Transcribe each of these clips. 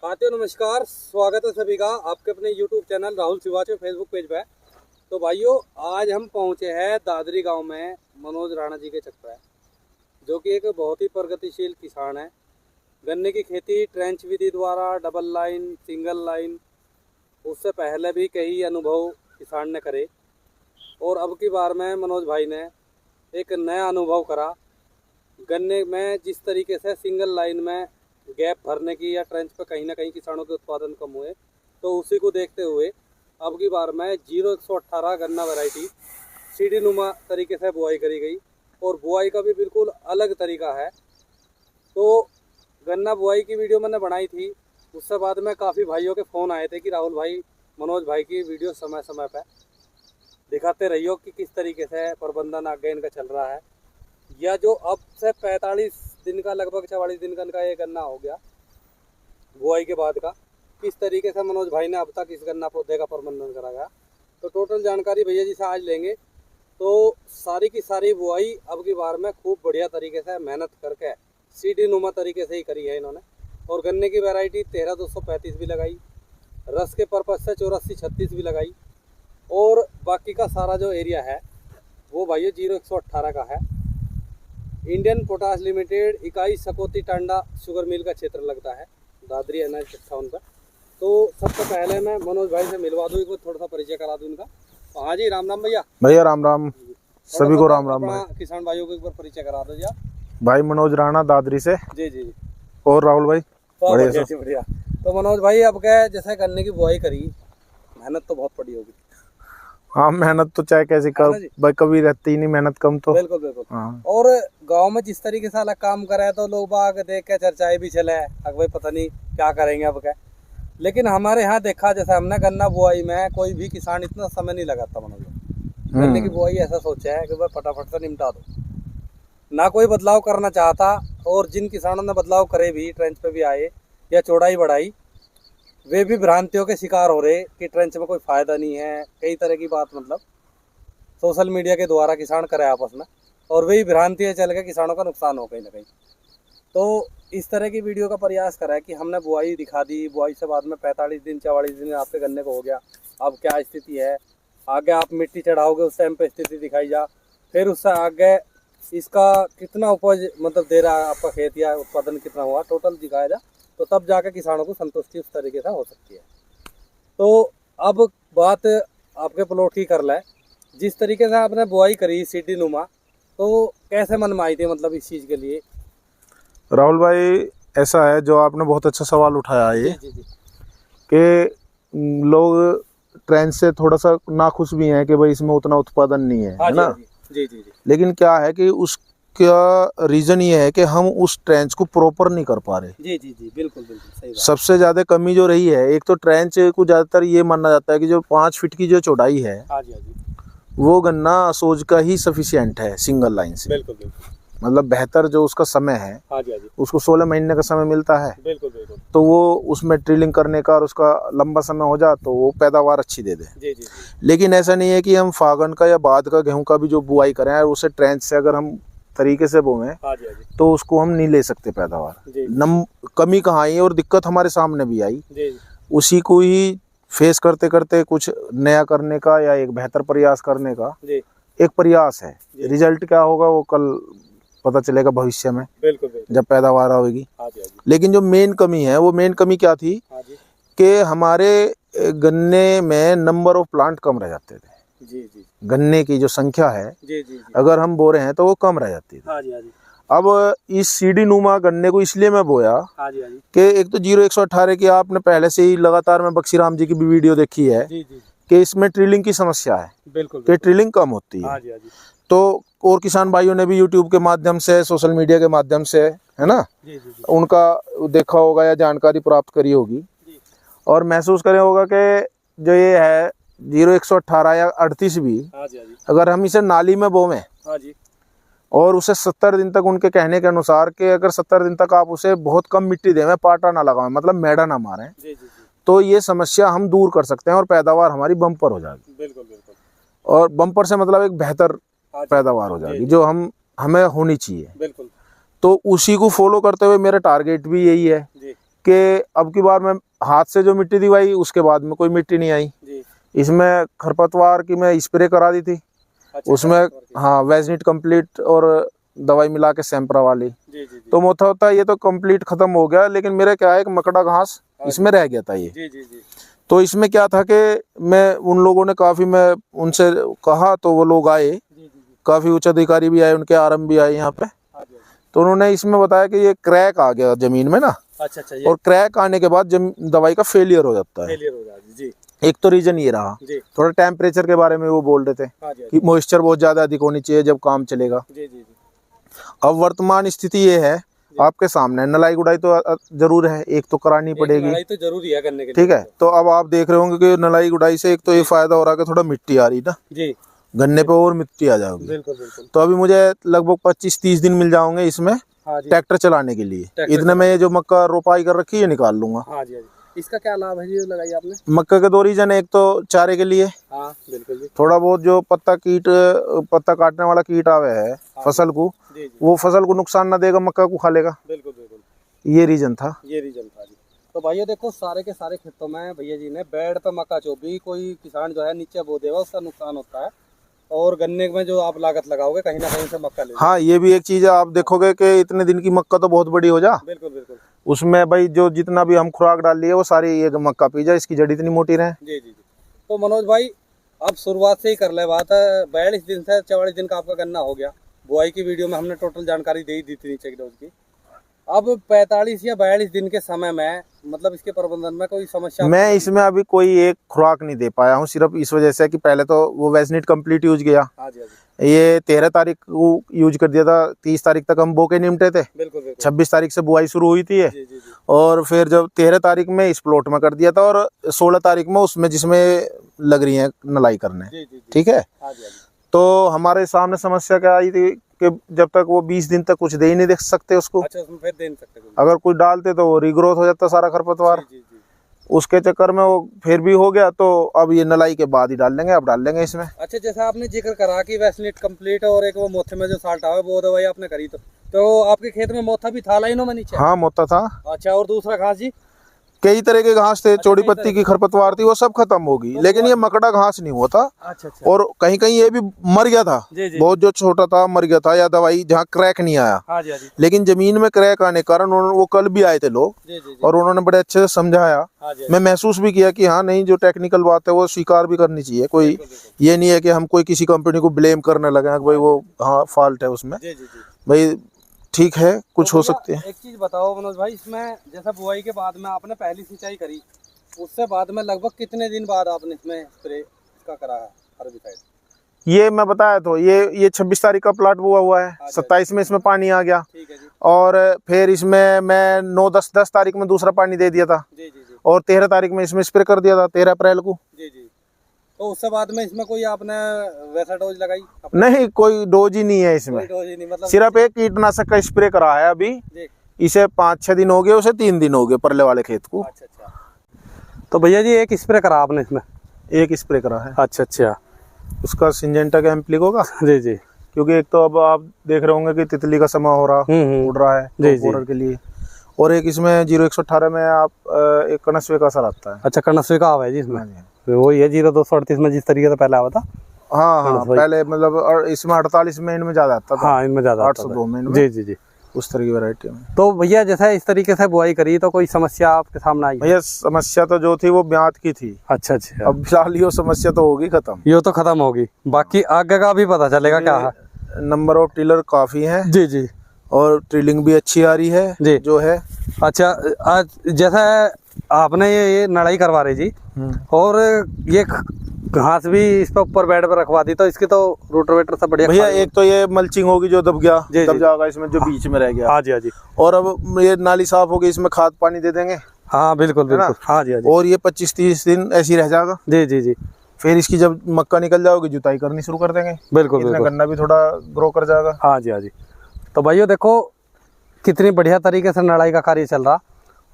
साथियों नमस्कार, स्वागत है सभी का आपके अपने YouTube चैनल राहुल शिवाचे फेसबुक पेज पे। तो भाइयों, आज हम पहुंचे हैं दादरी गांव में मनोज राणा जी के छत पे, जो कि एक बहुत ही प्रगतिशील किसान है। गन्ने की खेती ट्रेंच विधि द्वारा, डबल लाइन, सिंगल लाइन, उससे पहले भी कई अनुभव किसान ने करे और अब की बार में मनोज भाई ने एक नया अनुभव करा। गन्ने में जिस तरीके से सिंगल लाइन में गैप भरने की या ट्रेंच पे कहीं ना कहीं किसानों के उत्पादन कम हुए, तो उसी को देखते हुए अब की बार में 0118 गन्ना वैरायटी सीढ़ी नुमा तरीके से बुआई करी गई और बुआई का भी बिल्कुल अलग तरीका है। तो गन्ना बुआई की वीडियो मैंने बनाई थी, उससे बाद में काफ़ी भाइयों के फ़ोन आए थे कि राहुल भाई, मनोज भाई की वीडियो समय समय पर दिखाते रहियो कि किस तरीके से प्रबंधन आगे इनका चल रहा है। या जो अब से 45 दिन का, लगभग 44 दिन का ये गन्ना हो गया बुआई के बाद का, किस तरीके से मनोज भाई ने अब तक इस गन्ना पौधे का प्रबंधन करा गया, तो टोटल जानकारी भैया जी से आज लेंगे। तो सारी की सारी बुआई अब की बार में खूब बढ़िया तरीके से मेहनत करके सीढ़ी नुमा तरीके से ही करी है इन्होंने। और गन्ने की वैरायटी 13235 भी लगाई, रस के पर्पज से 8436 भी लगाई, और बाकी का सारा जो एरिया है वो भाइयों 0118 का है। इंडियन पोटाश लिमिटेड इकाई सकौती टांडा शुगर मिल का क्षेत्र लगता है, दादरी NH 58 पर। तो सबसे पहले मैं मनोज भाई से मिलवा दूँ, इनको थोड़ा सा परिचय करा दूँ इनका। तो हाँ जी, राम राम भैया। भैया राम राम, सभी को राम राम। भाई किसान भाइयों को एक बार परिचय करा दो जी। भाई मनोज राणा दादरी से। जी जी जी। और राहुल भाई बढ़िया बढ़िया। तो मनोज भाई, अब क्या जैसे गन्ने की बुआई करी, मेहनत तो बहुत पड़ी होगी। हाँ, मेहनत तो चाहे कैसे कर भाई, कभी रहती ही नहीं मेहनत कम तो। बिल्कुल बिल्कुल। हाँ। और गांव में जिस तरीके से अलग काम करे तो लोग बाग देख के चर्चाएं भी चले, अब भाई पता नहीं क्या करेंगे अब क्या। लेकिन हमारे यहाँ देखा, जैसे हमने गन्ना बुआई में कोई भी किसान इतना समय नहीं लगाता मनोज। गन्ने की बुआई ऐसा सोचा है कि भाई फटाफट से निपटा दो, ना कोई बदलाव करना चाहता। और जिन किसानों ने बदलाव करे भी, ट्रेंच पे भी आए या चौड़ाई बढ़ाई, वे भी भ्रांतियों के शिकार हो रहे कि ट्रेंच में कोई फायदा नहीं है, कई तरह की बात मतलब सोशल मीडिया के द्वारा किसान करे आपस में, और वही भ्रांतियाँ चल के किसानों का नुकसान हो कहीं ना कहीं। तो इस तरह की वीडियो का प्रयास करा है कि हमने बुआई दिखा दी, बुआई से बाद में 45 दिन 44 दिन आपके गन्ने को हो गया, अब क्या स्थिति है, आगे आप मिट्टी चढ़ाओगे उस टाइम पे स्थिति दिखाई जा, फिर उससे आगे इसका कितना उपज मतलब दे रहा है आपका खेत, या उत्पादन कितना हुआ टोटल दिखाया जा, तो तब जाकर किसानों को संतुष्टि उस तरीके से हो सकती है। तो अब बात आपके प्लॉट की कर ले, जिस तरीके से आपने बुआई करी सीढ़ी नुमा, तो कैसे मन में आई थी मतलब इस चीज़ के लिए? राहुल भाई, ऐसा है, जो आपने बहुत अच्छा सवाल उठाया है ये, कि लोग ट्रेंड से थोड़ा सा नाखुश भी हैं कि भाई इसमें उतना उत्पादन नहीं है ना। जी जी जी। लेकिन क्या है कि उसका रीजन ये है कि हम उस ट्रेंच को प्रॉपर नहीं कर पा रहे। जी जी जी, बिल्कुल बिल्कुल सही बात। सबसे ज्यादा कमी जो रही है, एक तो ट्रेंच को ज्यादातर ये माना जाता है कि जो 5 फीट की जो चौड़ाई है, वो गन्ना सोज का ही सफिशिएंट है सिंगल लाइन से। बिल्कुल बिल्कुल। मतलब बेहतर जो उसका समय है, उसको 16 महीने का समय मिलता है। बिल्कुल बिल्कुल। तो वो उसमें ड्रिलिंग करने का और उसका लंबा समय हो जाए तो वो पैदावार अच्छी दे दे। जी जी। लेकिन ऐसा नहीं है कि हम फागन का या बाद का गेहूं का भी जो बुआई करें और उसे ट्रेंच से अगर हम तरीके से बोवें तो उसको हम नहीं ले सकते पैदावार। कमी कहाँ आई और दिक्कत हमारे सामने भी आई, उसी को ही फेस करते करते कुछ नया करने का या एक बेहतर प्रयास करने का एक प्रयास है। रिजल्ट क्या होगा वो कल पता चलेगा भविष्य में, बिल्कुल जब पैदावार होगी। लेकिन जो मेन कमी है, वो मेन कमी क्या थी कि हमारे गन्ने में नंबर ऑफ प्लांट कम रह जाते थे। जी जी। गन्ने की जो संख्या है, जी जी, अगर हम बो रहे हैं तो वो कम रह जाती है। अब इस सीढ़ी नुमा गन्ने को इसलिए मैं बोया कि एक तो 0118 की आपने पहले से ही लगातार में बक्सीराम जी की भी वीडियो देखी है कि इसमें ट्रिलिंग की समस्या है, बिल्कुल कि ट्रिलिंग कम होती है। तो और किसान भाइयों ने भी यूट्यूब के माध्यम से, सोशल मीडिया के माध्यम से, है ना, उनका देखा होगा या जानकारी प्राप्त करी होगी और महसूस करे होगा कि जो ये है 0118 या 38 भी, अगर हम इसे नाली में बोवें और उसे 70 दिन तक, उनके कहने के अनुसार कि अगर 70 दिन तक आप उसे बहुत कम मिट्टी देवें, पाटा ना लगाएं, मतलब मेड़ा ना मारें, तो ये समस्या हम दूर कर सकते हैं और पैदावार हमारी बम्पर हो जाएगी। बिल्कुल बिल्कुल। और बम्पर से मतलब एक बेहतर पैदावार हो जाएगी जो हमें होनी चाहिए। बिल्कुल। तो उसी को फॉलो करते हुए मेरा टारगेट भी यही है कि अब की बार मैं हाथ से जो मिट्टी दिवाई उसके बाद में कोई मिट्टी नहीं आई जी। इसमें। खरपतवार की मैं स्प्रे करा दी थी। अच्छा, उसमें हाँ वेजनिट कंप्लीट और दवाई मिला के सैंपरा वाली। जी, जी, जी। तो मोथा होता ये तो कंप्लीट खत्म हो गया, लेकिन मेरे क्या है कि मकड़ा घास इसमें रह गया था ये। जी, जी, जी। तो इसमें क्या था कि मैं उन लोगों ने काफी, मैं उनसे कहा तो वो लोग आए, जी, जी, जी। काफी उच्च अधिकारी भी आए, उनके आरएम भी आए यहाँ पे। तो उन्होंने इसमें बताया कि ये क्रैक आ गया जमीन में ना। अच्छा, अच्छा। और क्रैक आने के बाद दवाई का फेलियर हो जाता है। फेलियर हो जाती है जी। एक तो रीजन ये रहा। जी। थोड़ा टेम्परेचर के बारे में वो बोल रहे थे कि मॉइस्चर बहुत ज्यादा अधिक होनी चाहिए जब काम चलेगा। जी, जी, जी। अब वर्तमान स्थिति ये है आपके सामने, नलाई गुड़ाई तो जरूर है, एक तो करानी पड़ेगी। नलाई तो जरूरी है करने के लिए। ठीक है, तो अब आप देख रहे होंगे कि नलाई गुड़ाई से एक तो ये फायदा हो रहा है कि थोड़ा मिट्टी आ रही ना जी, गन्ने पे, और मिट्टी आ जाएगी। बिल्कुल बिल्कुल। तो अभी मुझे लगभग 25-30 दिन मिल जाओगे इसमें हाँ जी। ट्रैक्टर चलाने के लिए। इतने में ये जो मक्का रोपाई कर रखी है निकाल लूंगा। हाँ जी, हाँ जी। इसका क्या लाभ है जी लगाई आपने? मक्का के 2 रीजन, एक तो चारे के लिए, हाँ बिल्कुल जी। थोड़ा बहुत जो पत्ता काटने वाला कीट आवे है फसल को, जी, जी। वो फसल को नुकसान ना देगा, मक्का को खा लेगा। बिल्कुल बिल्कुल, ये रीजन था। ये रीजन था जी। तो भैया देखो सारे के सारे खेतों में भैया जी ने बेड पे मक्का चोबी, कोई किसान जो है नीचे बो देगा उसका नुकसान होता है, और गन्ने में जो आप लागत लगाओगे कहीं ना कहीं से मक्का ले। हाँ, ये भी एक चीज है। आप देखोगे कि इतने दिन की मक्का तो बहुत बड़ी हो जा। बिल्कुल बिल्कुल। उसमें भाई जो जितना भी हम खुराक डाल लिए वो सारी ये मक्का पी जाए, इसकी जड़ इतनी मोटी रहे। जी, जी, जी। तो मनोज भाई अब शुरुआत से ही कर ले बात है। 42 दिन से 44 दिन का आपका गन्ना हो गया। बुआई की वीडियो में हमने टोटल जानकारी दे ही दी थी नीचे की डोज की। अब 45 या 42 दिन के समय में मतलब इसके प्रबंधन में कोई समस्या? मैं इसमें अभी कोई एक खुराक नहीं दे पाया हूँ, सिर्फ इस वजह से कि पहले तो वो वेजनिट कंप्लीट यूज गया। हाँ जी, हाँ जी। ये 13 तारीख को यूज कर दिया था, 30 तारीख तक हम बो के निमटे थे। बिल्कुल बिल्कुल। 26 तारीख से बुआई शुरू हुई थी ये। जी, जी, जी। और फिर जब 13 तारीख में इस प्लॉट में कर दिया था, और 16 तारीख में उसमें जिसमें लग रही है नलाई करने। जी, जी, जी। ठीक है। हाँ जी, हाँ जी। तो हमारे सामने समस्या क्या आई थी कि जब तक वो 20 दिन तक कुछ दे ही नहीं देख सकते उसको। अच्छा, उसमें फिर दे नहीं सकते कुछ। अगर कुछ डालते तो वो रिग्रोथ हो जाता सारा खरपतवार। जी, जी, जी। उसके चक्कर में वो फिर भी हो गया, तो अब ये नलाई के बाद ही डाल लेंगे, अब डाल लेंगे इसमें। अच्छा, जैसा आपने जिक्र करा कि वेस्टनेट कंप्लीट और एक वो मोथे में जो साल्ट आवे वो दवाई आपने करी, तो आपके खेत में मोथा भी था लाइनों में नीचे? हाँ, मोता था। अच्छा, और दूसरा घास जी? कई तरह के घास थे, चौड़ी पत्ती की खरपतवार थी, वो सब खत्म होगी, लेकिन ये मकड़ा घास नहीं हुआ था। अच्छा, अच्छा। और कहीं कहीं ये भी मर गया था। जी, जी। बहुत जो छोटा था मर गया था, या दवाई जहाँ क्रैक नहीं आया। हाँ जी, हाँ जी। लेकिन जमीन में क्रैक आने के कारण वो कल भी आए थे लोग। जी, जी, जी। और उन्होंने बड़े अच्छे से समझाया। हाँ जी, हाँ जी। मैं महसूस भी किया कि हाँ, नहीं, जो टेक्निकल बात है वो स्वीकार भी करनी चाहिए। कोई बिल्कुल, बिल्कुल। ये नहीं है कि हम कोई किसी कंपनी को ब्लेम करने लगे कि भाई वो हाँ फॉल्ट है उसमें। जी, जी, जी। भाई ठीक है, कुछ तो हो भैया, सकती है। एक चीज बताओ मनोज भाई, इसमें जैसा बुआई के बाद में आपने पहली सिंचाई करी, उससे बाद में लगभग कितने दिन बाद आपने इसमें स्प्रे इसका करा है हर्बिसाइड? ये मैं बताया तो ये 26 तारीख का प्लाट हुआ है। 27 में इसमें पानी आ गया। ठीक है जी। और फिर इसमें मैं 9-10 तारीख में दूसरा पानी दे दिया था। जी, जी, जी। और 13 तारीख में इसमें स्प्रे कर दिया था, 13 अप्रैल को। जी, जी। तो उससे बाद में इसमें कोई आपने वैसा डोज लगाई? नहीं, कोई डोज ही नहीं है इसमें। कोई डोज ही नहीं, मतलब सिर्फ एक कीटनाशक का स्प्रे करा है अभी। जी। इसे 5-6 दिन हो गए, उसे 3 दिन हो गए परले वाले खेत को। अच्छा, अच्छा। तो भैया जी एक स्प्रे करा आपने इसमें? एक स्प्रे करा है। अच्छा, अच्छा। उसका सिंजेंटा का एम्प्लिक होगा। जी, जी। क्योंकि एक तो अब आप देख रहे होंगे कि तितली का समय हो रहा उड़ रहा है जी, जी। के लिए। और एक इसमें 0118 में आप एक कनस्वे का असर आता है। अच्छा, कनस्वे का आवा है जी इसमें? हाँ जी। वही है 0238 में जिस तरीके से पहले आवा था। हाँ, पहले मतलब, और इसमें 48 में इनमें ज्यादा आता था। हाँ, इनमें ज्यादा 802 में इनमें। जी, जी, जी। उस तरह की वैरायटी में। तो भैया जैसा इस तरीके से बुआई करी तो कोई समस्या आपके सामने आई? भैया समस्या तो जो थी वो ब्यात की थी। अच्छा, अच्छा। अब फिलहाल ये समस्या तो होगी खत्म। ये तो खत्म होगी, बाकी आगे का भी पता चलेगा क्या है। नंबर ऑफ टिलर काफी है। जी, जी। और ट्रिलिंग भी अच्छी आ रही है जी। जो है। अच्छा, आज जैसा आपने ये नड़ाई करवा रही जी, और ये घास भी इस पे ऊपर बेड पे रखवा दी, तो इसकी तो रोटावेटर से बढ़िया भैया एक तो ये मल्चिंग होगी जो दब गया, जी, दब जी। जाएगा इसमें जो बीच में रह गया। हाँ जी, हाँ जी। और अब ये नाली साफ होगी, इसमें खाद पानी दे देंगे। हाँ बिल्कुल बिल्कुल। हाँ जी, हाँ जी। और ये 25-30 दिन ऐसे ही रह जाएगा। जी, जी, जी। फिर इसकी जब मक्का निकल जाओगी जुताई करनी शुरू कर देंगे। बिल्कुल इसमें बिल्कुल। गन्ना भी थोड़ा ग्रो कर जाएगा। हाँ जी, हाँ जी। तो भाइयों देखो कितनी बढ़िया तरीके से नड़ाई का कार्य चल रहा।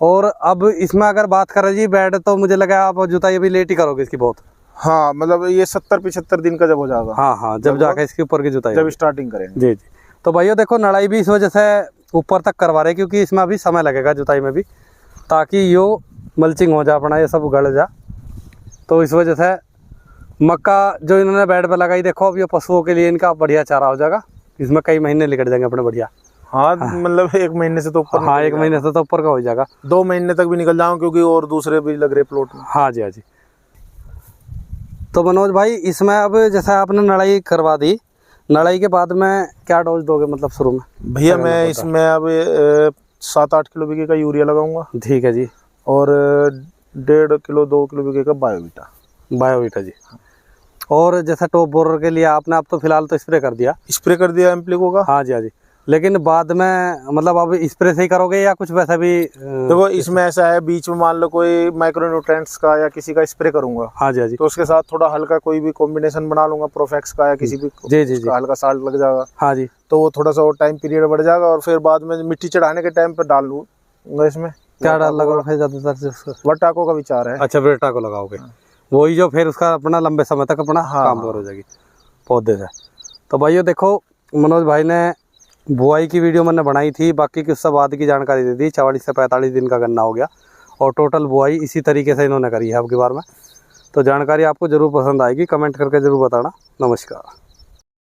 और अब इसमें अगर बात करें जी बेड, तो मुझे लगा आप जुताई अभी लेट ही करोगे इसकी बहुत। हाँ, मतलब ये 70-75 दिन का जब हो जाएगा। हाँ, हाँ, जब जाके इसके ऊपर की जुताई जब स्टार्टिंग करेंगे। जी, जी। तो भाइयों देखो नड़ाई भी इस वजह से ऊपर तक करवा रहे हैं क्योंकि इसमें अभी समय लगेगा जुताई में भी। ताकि यो मल्चिंग हो जा अपना, ये सब गल जा। तो इस वजह से मक्का जो इन्होंने बेड पे लगाई, देखो अब ये पशुओं के लिए इनका बढ़िया चारा हो जाएगा। इसमें कई महीने निकल जाएंगे अपने बढ़िया। हाँ, मतलब 1 महीने से तो ऊपर। हाँ, 1 महीने से तो ऊपर का हो जाएगा। 2 महीने तक भी निकल जाऊँ, क्योंकि और दूसरे भी लग रहे प्लॉट में। हाँ जी, हाँ जी। तो मनोज भाई, इसमें अब जैसे आपने नड़ाई करवा दी, नड़ाई के बाद में क्या डोज दोगे मतलब शुरू में? भैया मैं इसमें अब 7-8 किलो बीघे का यूरिया लगाऊंगा। ठीक है जी। और 1.5 किलो 2 किलो बीघे का बायोवीटा जी। और जैसा टॉप बोरर के लिए आपने अब तो फिलहाल तो स्प्रे कर दिया एम्प्लिको का। हाँ जी, हाँ जी। लेकिन बाद में मतलब अब स्प्रे से ही करोगे या कुछ वैसा भी? देखो इसमें ऐसा है, बीच में मान लो कोई माइक्रोन्यूट्रेंट्स का या किसी का स्प्रे करूंगा। हाँ जी, हाँ जी। तो उसके साथ थोड़ा हल्का कोई भी कॉम्बिनेशन बना लूंगा, प्रोफेक्स का या किसी भी जी जी जी, हल्का साल्ट लग जाएगा। हाँ जी। तो वो थोड़ा सा और टाइम पीरियड बढ़ जाएगा, और फिर बाद में मिट्टी चढ़ाने के टाइम पर डाल लूंगा। इसमें क्या डाल लगा फिर ज्यादातर? वटाको का विचार है। अच्छा, वेटा को लगाओगे। वही जो फिर उसका अपना लंबे समय तक अपना काम हो जाएगी पौधे से। तो भाइयों देखो, मनोज भाई ने बुआई की वीडियो मैंने बनाई थी, बाकी की उससे बाद की जानकारी दे दी। 44 से 45 दिन का गन्ना हो गया, और टोटल बुआई इसी तरीके से इन्होंने करी है अब की बार में। तो जानकारी आपको ज़रूर पसंद आएगी, कमेंट करके ज़रूर बताना। नमस्कार।